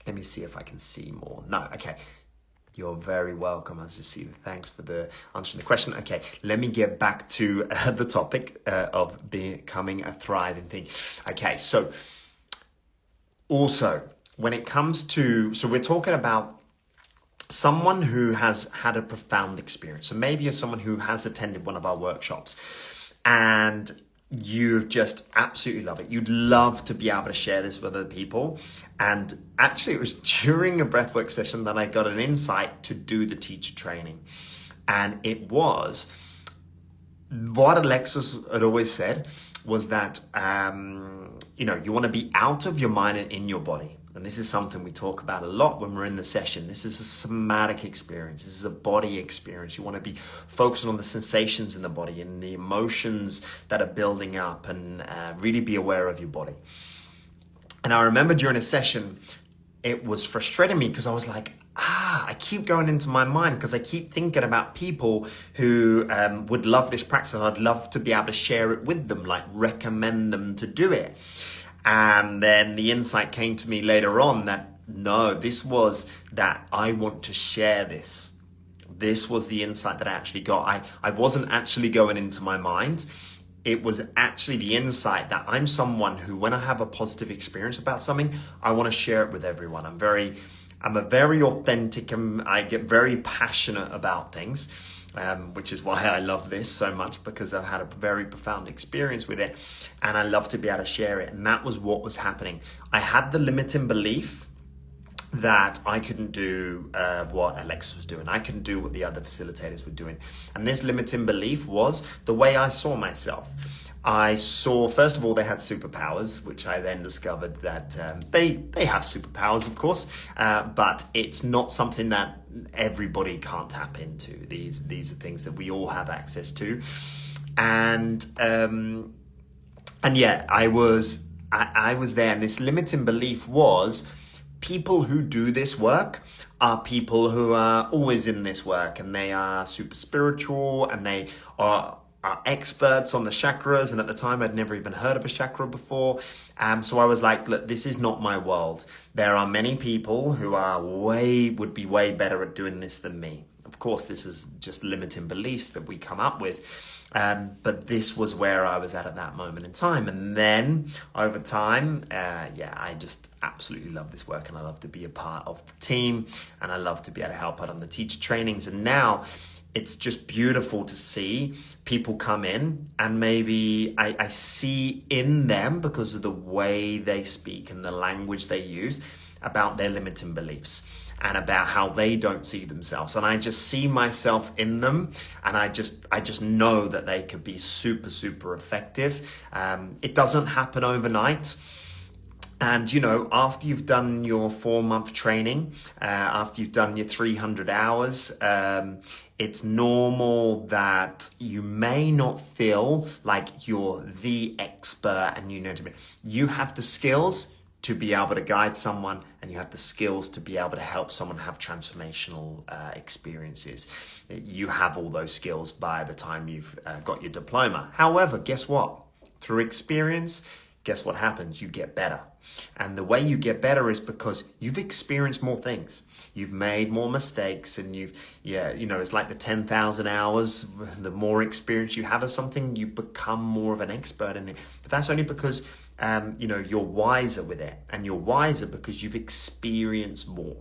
Let me see if I can see more. No, okay. You're very welcome. As you see, thanks for answering the question. Okay, let me get back to the topic of becoming a thriving thing. Okay, so also, when it comes to, so we're talking about someone who has had a profound experience. So maybe you're someone who has attended one of our workshops and you just absolutely love it. You'd love to be able to share this with other people. And actually, it was during a breathwork session that I got an insight to do the teacher training. And it was what Alexis had always said was that, you want to be out of your mind and in your body. And this is something we talk about a lot when we're in the session. This is a somatic experience. This is a body experience. You want to be focusing on the sensations in the body and the emotions that are building up, and really be aware of your body. And I remember during a session, it was frustrating me because I was like, I keep going into my mind because I keep thinking about people who would love this practice, and I'd love to be able to share it with them, like recommend them to do it. And then the insight came to me later on that no, this was that I want to share this. This was the insight that I actually got. I wasn't actually going into my mind. It was actually the insight that I'm someone who, when I have a positive experience about something, I want to share it with everyone. I'm a very authentic, and I get very passionate about things, which is why I love this so much, because I've had a very profound experience with it and I love to be able to share it. And that was what was happening. I had the limiting belief that I couldn't do what Alex was doing. I couldn't do what the other facilitators were doing. And this limiting belief was the way I saw myself. I saw, first of all, they had superpowers, which I then discovered that they have superpowers, of course, but it's not something that everybody can't tap into. These are things that we all have access to. And yeah, I was there, and this limiting belief was people who do this work are people who are always in this work, and they are super spiritual, and they are experts on the chakras. And at the time, I'd never even heard of a chakra before. So I was like, look, this is not my world. There are many people who would be way better at doing this than me. Of course, this is just limiting beliefs that we come up with. But this was where I was at that moment in time. And then over time, I just absolutely love this work, and I love to be a part of the team, and I love to be able to help out on the teacher trainings. And now it's just beautiful to see people come in, and maybe I see in them, because of the way they speak and the language they use, about their limiting beliefs and about how they don't see themselves. And I just see myself in them, and I just know that they could be super, super effective. It doesn't happen overnight. And, after you've done your 4-month training, after you've done your 300 hours, it's normal that you may not feel like you're the expert and you have the skills to be able to guide someone, and you have the skills to be able to help someone have transformational experiences. You have all those skills by the time you've got your diploma. However, guess what? Through experience, guess what happens? You get better. And the way you get better is because you've experienced more things. You've made more mistakes, and it's like the 10,000 hours. The more experience you have of something, you become more of an expert in it. But that's only because you're wiser with it, and you're wiser because you've experienced more.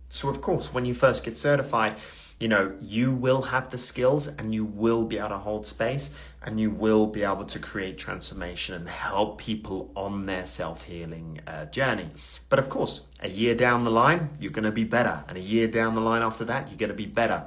So of course, when you first get certified, you will have the skills, and you will be able to hold space, and you will be able to create transformation and help people on their self-healing journey. But of course, a year down the line, you're going to be better. And a year down the line after that, you're going to be better.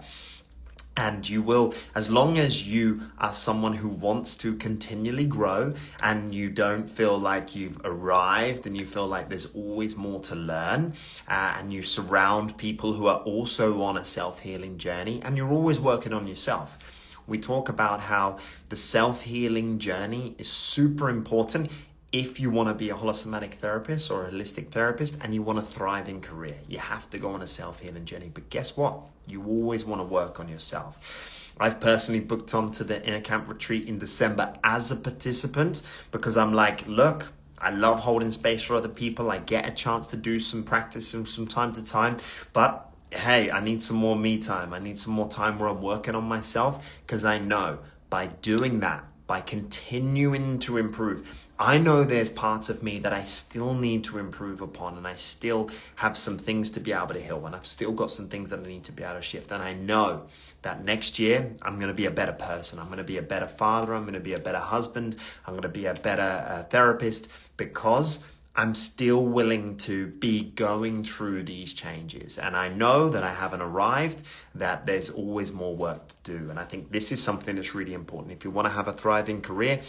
And you will, as long as you are someone who wants to continually grow, and you don't feel like you've arrived, and you feel like there's always more to learn, and you surround people who are also on a self-healing journey, and you're always working on yourself. We talk about how the self-healing journey is super important if you want to be a holosomatic therapist or a holistic therapist, and you want a thriving career. You have to go on a self-healing journey. But guess what? You always want to work on yourself. I've personally booked onto the Inner Camp retreat in December as a participant, because I'm like, look, I love holding space for other people. I get a chance to do some practice from time to time, but hey, I need some more me time. I need some more time where I'm working on myself, because I know by doing that, by continuing to improve, I know there's parts of me that I still need to improve upon, and I still have some things to be able to heal, and I've still got some things that I need to be able to shift. And I know that next year I'm going to be a better person. I'm going to be a better father. I'm going to be a better husband. I'm going to be a better therapist, because I'm still willing to be going through these changes. And I know that I haven't arrived, that there's always more work to do. And I think this is something that's really important. If you want to have a thriving career,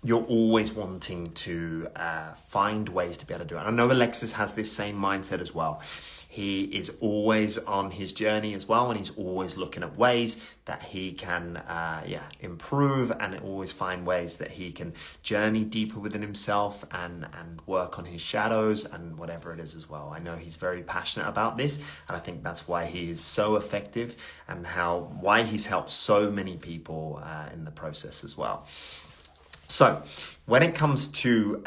you're always wanting to find ways to be able to do it. And I know Alexis has this same mindset as well. He is always on his journey as well, and he's always looking at ways that he can improve, and always find ways that he can journey deeper within himself and work on his shadows and whatever it is as well. I know he's very passionate about this, and I think that's why he is so effective, and why he's helped so many people in the process as well. So when it comes to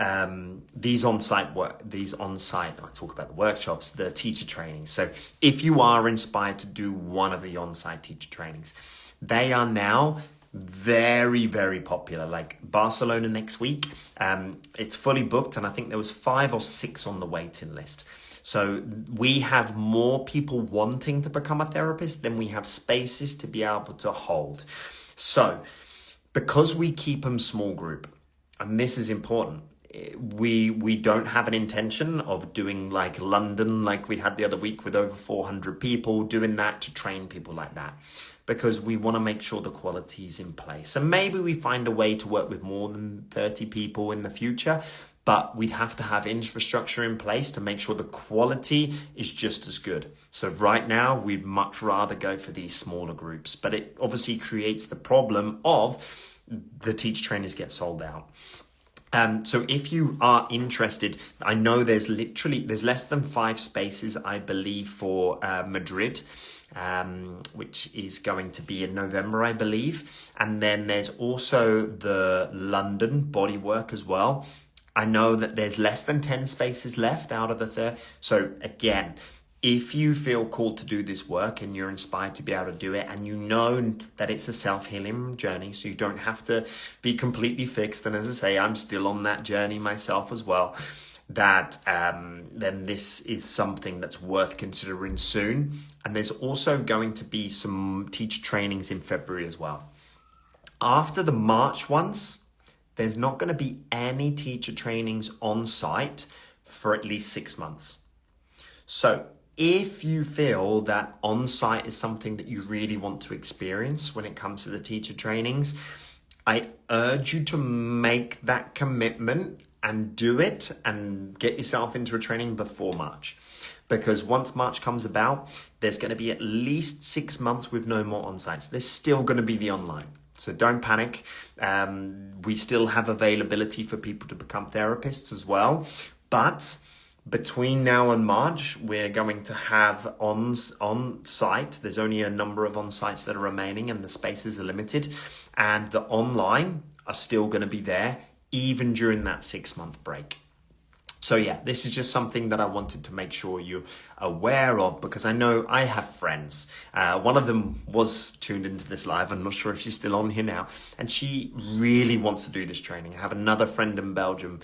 these on-site, I talk about the workshops, the teacher trainings. So if you are inspired to do one of the on-site teacher trainings, they are now very, very popular. Like Barcelona next week, it's fully booked, and I think there was 5 or 6 on the waiting list. So we have more people wanting to become a therapist than we have spaces to be able to hold. So because we keep them small group, and this is important, we don't have an intention of doing like London, like we had the other week with over 400 people, doing that to train people like that, because we want to make sure the quality is in place. And maybe we find a way to work with more than 30 people in the future, but we'd have to have infrastructure in place to make sure the quality is just as good. So right now, we'd much rather go for these smaller groups, but it obviously creates the problem of the teacher trainers get sold out. So if you are interested, I know there's less than 5 spaces, I believe, for Madrid, which is going to be in November, I believe. And then there's also the London bodywork as well. I know that there's less than 10 spaces left out of the 30. So again, if you feel called to do this work and you're inspired to be able to do it, and you know that it's a self-healing journey, so you don't have to be completely fixed. And as I say, I'm still on that journey myself as well. That then this is something that's worth considering soon. And there's also going to be some teacher trainings in February as well. After the March ones, there's not going to be any teacher trainings on site for at least 6 months. So if you feel that on-site is something that you really want to experience when it comes to the teacher trainings, I urge you to make that commitment and do it and get yourself into a training before March. Because once March comes about, there's going to be at least 6 months with no more on-sites. There's still going to be the online. So don't panic. We still have availability for people to become therapists as well. But between now and March, we're going to have on-site. There's only a number of on-sites that are remaining and the spaces are limited. And the online are still going to be there even during that 6-month break. So yeah, this is just something that I wanted to make sure you're aware of, because I know I have friends. One of them was tuned into this live. I'm not sure if she's still on here now. And she really wants to do this training. I have another friend in Belgium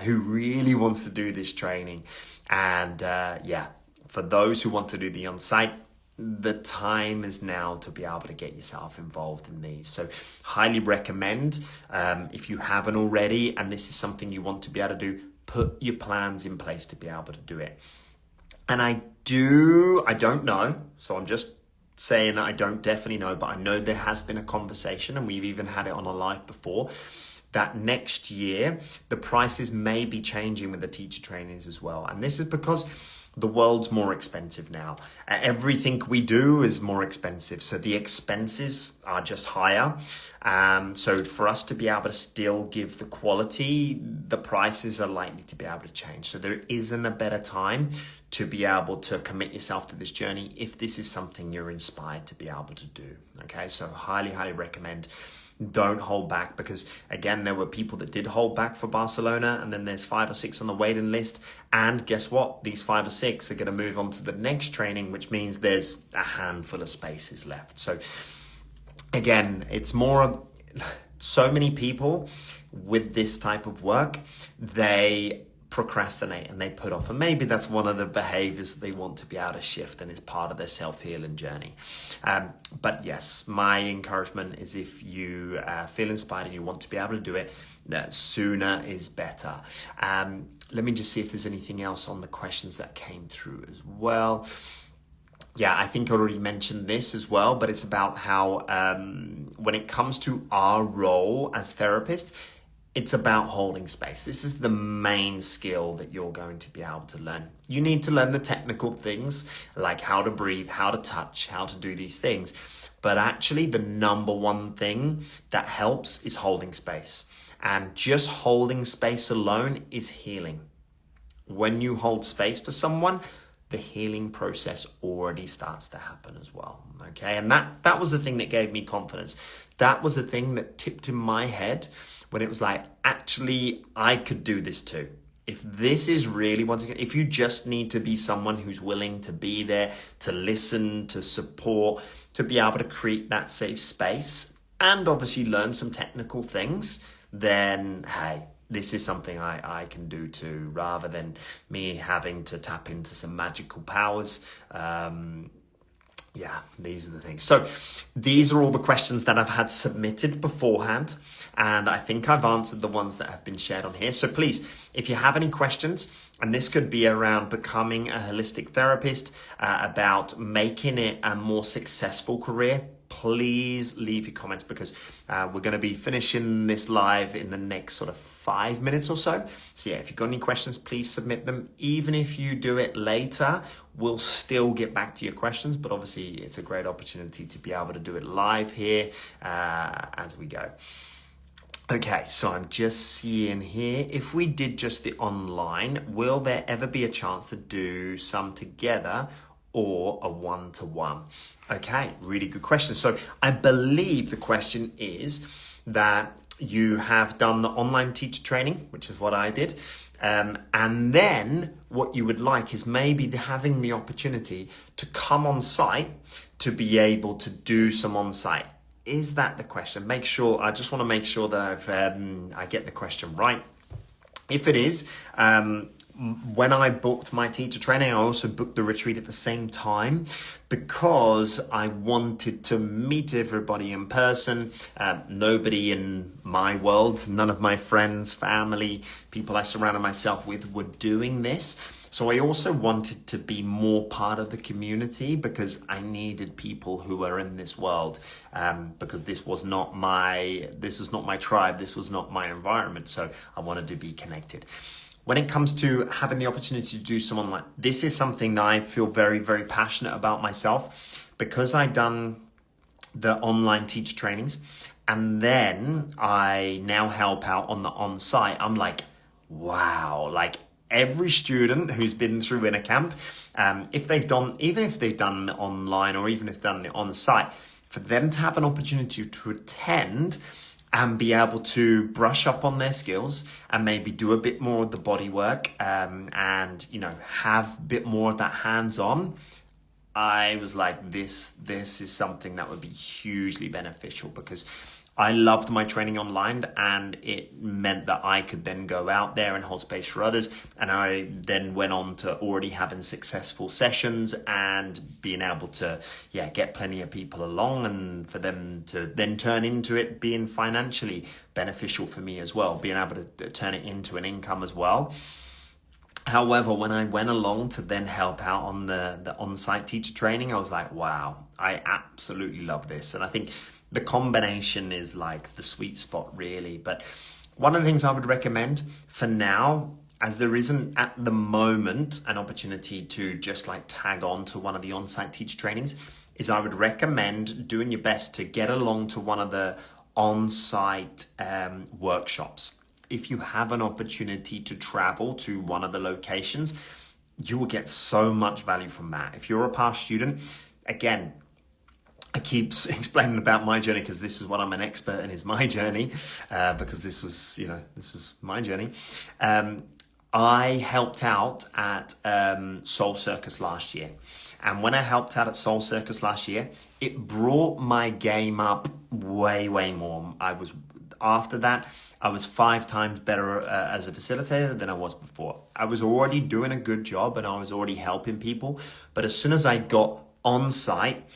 who really wants to do this training. And yeah, for those who want to do the on-site, the time is now to be able to get yourself involved in these. So highly recommend, if you haven't already, and this is something you want to be able to do, put your plans in place to be able to do it. And I don't know, so I'm just saying I don't definitely know, but I know there has been a conversation, and we've even had it on a live before, that next year the prices may be changing with the teacher trainings as well. And this is because the world's more expensive now. Everything we do is more expensive. So the expenses are just higher. So for us to be able to still give the quality, the prices are likely to be able to change. So there isn't a better time to be able to commit yourself to this journey if this is something you're inspired to be able to do. Okay, so highly, highly recommend. Don't hold back, because again, there were people that did hold back for Barcelona, and then there's 5 or 6 on the waiting list. And guess what? These 5 or 6 are going to move on to the next training, which means there's a handful of spaces left. So again, it's more, so many people with this type of work, they procrastinate and they put off. And maybe that's one of the behaviors they want to be able to shift, and it's part of their self-healing journey. But yes, my encouragement is, if you feel inspired and you want to be able to do it, that sooner is better. Let me just see if there's anything else on the questions that came through as well. Yeah, I think I already mentioned this as well, but it's about how when it comes to our role as therapists, it's about holding space. This is the main skill that you're going to be able to learn. You need to learn the technical things, like how to breathe, how to touch, how to do these things. But actually, the number one thing that helps is holding space. And just holding space alone is healing. When you hold space for someone, the healing process already starts to happen as well. Okay, and that was the thing that gave me confidence. That was the thing that tipped in my head when it was like, actually, I could do this too. If this is really if you just need to be someone who's willing to be there, to listen, to support, to be able to create that safe space, and obviously learn some technical things, then hey, this is something I can do too, rather than me having to tap into some magical powers. Yeah, these are the things. So these are all the questions that I've had submitted beforehand, and I think I've answered the ones that have been shared on here. So please, if you have any questions, and this could be around becoming a holistic therapist, about making it a more successful career, please leave your comments, because we're going to be finishing this live in the next sort of 5 minutes or so. So yeah, if you've got any questions, please submit them. Even if you do it later, we'll still get back to your questions, but obviously it's a great opportunity to be able to do it live here as we go. Okay, so I'm just seeing here, if we did just the online, will there ever be a chance to do some together or a one-to-one? Okay, really good question. So I believe the question is that you have done the online teacher training, which is what I did. And then what you would like is maybe having the opportunity to come on site to be able to do some on site. Is that the question? I just want to make sure that I get the question right. If it is, when I booked my teacher training, I also booked the retreat at the same time because I wanted to meet everybody in person. Nobody in my world, none of my friends, family, people I surrounded myself with were doing this. So I also wanted to be more part of the community because I needed people who are in this world, because this was not my tribe, this was not my environment. So I wanted to be connected. When it comes to having the opportunity to do some online, this is something that I feel very, very passionate about myself because I've done the online teacher trainings and then I now help out on the on-site. I'm like, wow, like every student who's been through Inner Camp, even if they've done online or even if they've done the on-site, for them to have an opportunity to attend and be able to brush up on their skills and maybe do a bit more of the body work, and have a bit more of that hands-on. I was like, this is something that would be hugely beneficial because I loved my training online and it meant that I could then go out there and hold space for others. And I then went on to already having successful sessions and being able to, get plenty of people along and for them to then turn into it being financially beneficial for me as well, being able to turn it into an income as well. However, when I went along to then help out on the on-site teacher training, I was like, wow, I absolutely love this. And I think the combination is like the sweet spot really. But one of the things I would recommend for now, as there isn't at the moment an opportunity to just like tag on to one of the on-site teacher trainings, is I would recommend doing your best to get along to one of the on-site workshops. If you have an opportunity to travel to one of the locations, you will get so much value from that. If you're a past student, again, I keep explaining about my journey because this is what I'm an expert in, is my journey, because this is my journey. I helped out at Soul Circus last year. And when I helped out at Soul Circus last year, it brought my game up way, way more. After that, I was 5 times better as a facilitator than I was before. I was already doing a good job and I was already helping people. But as soon as I got on site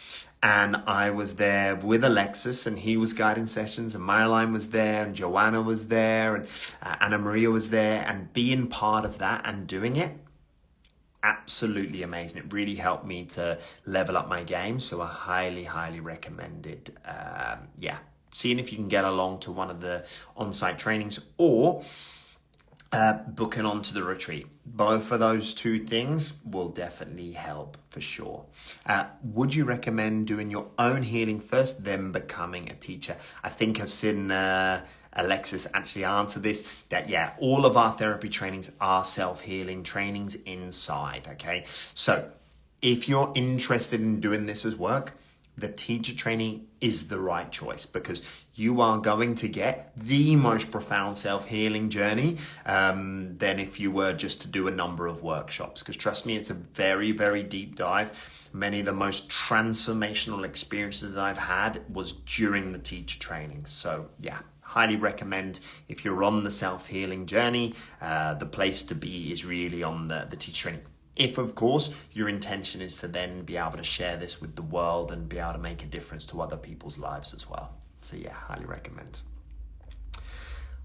and I was there with Alexis and he was guiding sessions and Marilyn was there and Joanna was there and Anna Maria was there, and being part of that and doing it, absolutely amazing. It really helped me to level up my game. So I highly, highly recommend it. Seeing if you can get along to one of the on-site trainings or booking onto the retreat. Both of those two things will definitely help for sure. Would you recommend doing your own healing first, then becoming a teacher? I think I've seen Alexis actually answer this, that all of our therapy trainings are self-healing trainings inside, okay? So if you're interested in doing this as work, the teacher training is the right choice because you are going to get the most profound self-healing journey than if you were just to do a number of workshops. Because trust me, it's a very, very deep dive. Many of the most transformational experiences I've had was during the teacher training. So highly recommend if you're on the self-healing journey, the place to be is really on the teacher training. If, of course, your intention is to then be able to share this with the world and be able to make a difference to other people's lives as well. So highly recommend.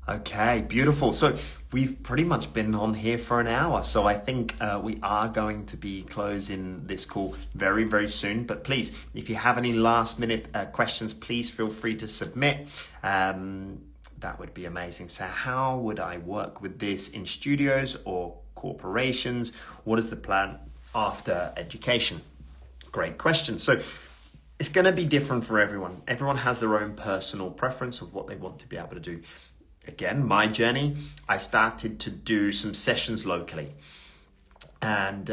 Okay, beautiful. So we've pretty much been on here for an hour. So I think we are going to be closing this call very, very soon. But please, if you have any last minute questions, please feel free to submit. That would be amazing. So how would I work with this in studios or corporations? What is the plan after education? Great question. So it's going to be different for everyone. Everyone has their own personal preference of what they want to be able to do. Again, my journey, I started to do some sessions locally, and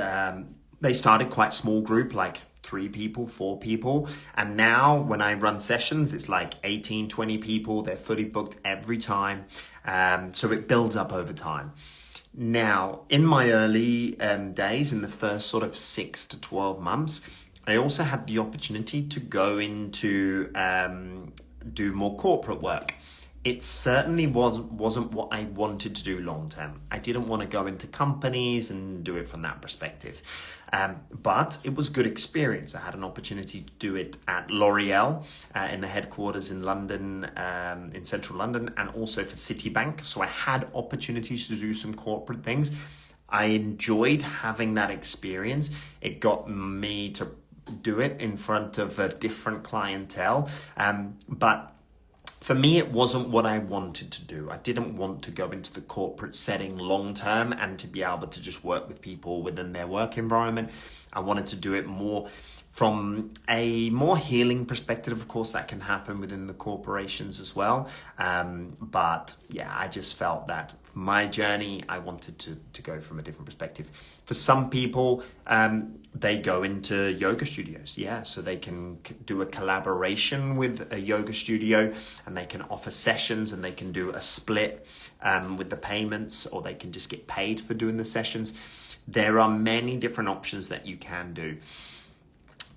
they started quite small group, like 3 people, 4 people. And now when I run sessions, it's like 18, 20 people. They're fully booked every time. So it builds up over time. Now, in my early days, in the first sort of 6 to 12 months, I also had the opportunity to go into do more corporate work. It certainly wasn't what I wanted to do long term. I didn't want to go into companies and do it from that perspective. But it was good experience. I had an opportunity to do it at L'Oreal in the headquarters in London, in central London, and also for Citibank. So I had opportunities to do some corporate things. I enjoyed having that experience. It got me to do it in front of a different clientele. But for me, it wasn't what I wanted to do. I didn't want to go into the corporate setting long term and to be able to just work with people within their work environment. I wanted to do it more from a more healing perspective. Of course, that can happen within the corporations as well. But yeah, I just felt that for my journey, I wanted to go from a different perspective. For some people, they go into yoga studios. Yeah, so they can do a collaboration with a yoga studio and they can offer sessions and they can do a split with the payments, or they can just get paid for doing the sessions. There are many different options that you can do.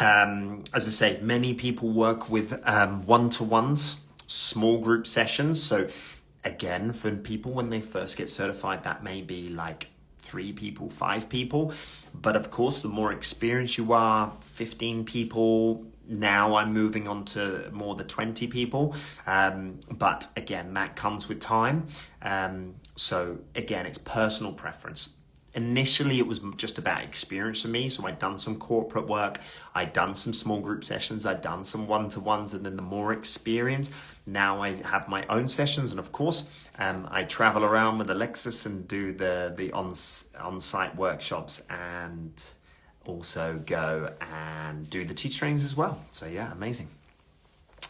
As I say, many people work with one-to-ones, small group sessions. So again, for people when they first get certified, that may be like 3 people, 5 people. But of course, the more experienced you are, 15 people. Now I'm moving on to more the 20 people. But again, that comes with time. So again, it's personal preference. Initially, it was just about experience for me. So I'd done some corporate work, I'd done some small group sessions, I'd done some one-to-ones, and then the more experience, now I have my own sessions. And of course, I travel around with Alexis and do the on-site workshops, and also go and do the teach trainings as well. So yeah, amazing.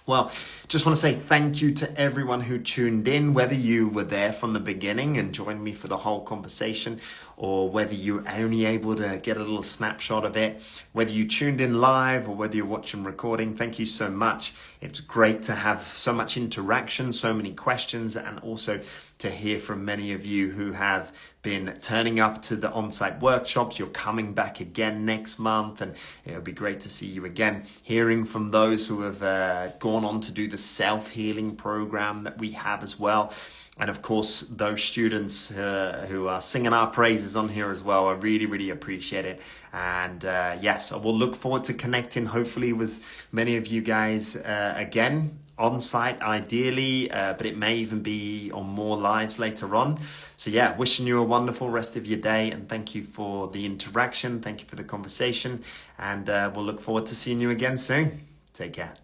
Well, just want to say thank you to everyone who tuned in, whether you were there from the beginning and joined me for the whole conversation, or whether you were only able to get a little snapshot of it, whether you tuned in live or whether you're watching recording. Thank you so much. It's great to have so much interaction, so many questions, and also to hear from many of you who have been turning up to the on-site workshops. You're coming back again next month, and it'll be great to see you again. Hearing from those who have gone on to do the self-healing program that we have as well. And of course, those students who are singing our praises on here as well. I really, really appreciate it. And yes, I will look forward to connecting hopefully with many of you guys again on site ideally, but it may even be on more lives later on. So yeah, wishing you a wonderful rest of your day, and thank you for the interaction. Thank you for the conversation, and we'll look forward to seeing you again soon. Take care.